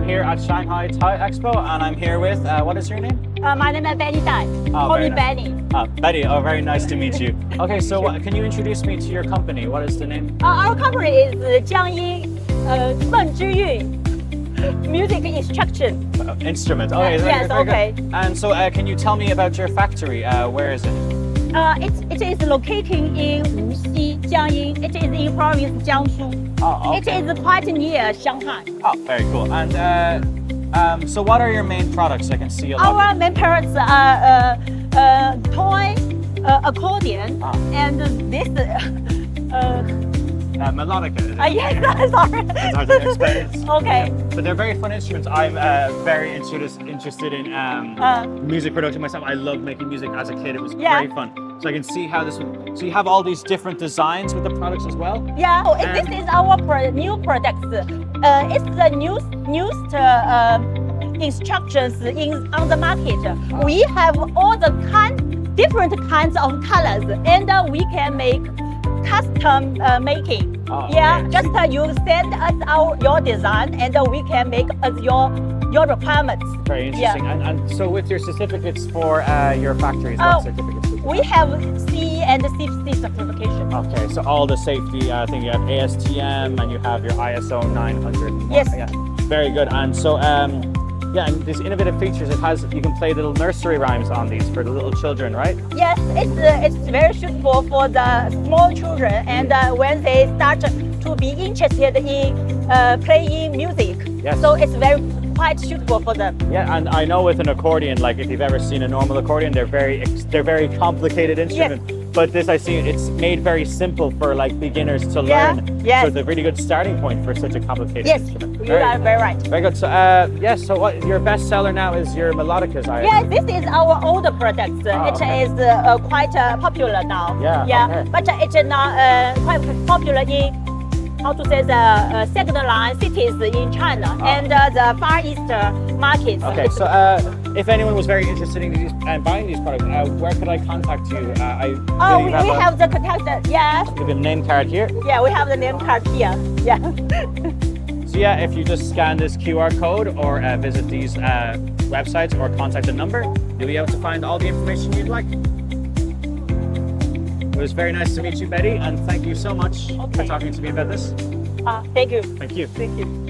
here at Shanghai Thai Expo, and I'm here with, what is your name? My name is Benny Dai. Call me Benny. Betty, oh, very nice to meet you. Okay, so can you introduce me to your company? What is the name? Our company is Jiangyin Mengzhiyun Music Instruction. Instrument. Okay, yes, very okay. Good. And so can you tell me about your factory? Where is it? It is located in Wuxi, Jiangyin. It is in province Jiangsu. Oh, okay. It is quite near Shanghai. Oh, very cool. And so what are your main products? I can see a lot. Our main products are toy, accordion, and this. Melodicas. Yes, sorry. It's hard to explain. Okay. But they're very fun instruments. I'm very interested in music production myself. I love making music as a kid. It was very fun. So I can see how this would. So you have all these different designs with the products as well? Yeah, this is our new product. It's the newest instructions on the market. We have all the different kinds of colors, and we can make custom making. Just you send us your design, and we can make your requirements. Very interesting. Yeah. And so with your certificates for your factories, what certificates? We have C and CFC certification. Okay, so all the safety, I think you have ASTM and you have your ISO 900. Yes. Yeah, very good. And so, yeah, and these innovative features, you can play little nursery rhymes on these for the little children, right? Yes, it's very suitable for the small children, and when they start to be interested in playing music. Yes. So it's quite suitable for them. Yeah, and I know with an accordion, like if you've ever seen a normal accordion, they're very complicated instruments. Yes. But this, I see, it's made very simple for like beginners to learn. Yes. So it's a really good starting point for such a complicated instrument. You are very right. Very good. So yes, so what your best seller now is your Melodicas, Yes, this is our older product. It is quite popular now. Yeah. Okay. But it's now quite popular in the second line cities in China and the Far East markets. Okay, so if anyone was very interested in buying these products, where could I contact you? We have the contact. Yes. We have a name card here. Yeah, we have the name card here. Yeah. So yeah, if you just scan this QR code or visit these websites or contact the number, you'll be able to find all the information you'd like. It was very nice to meet you, Betty, and thank you so much for talking to me about this. Thank you. Thank you. Thank you.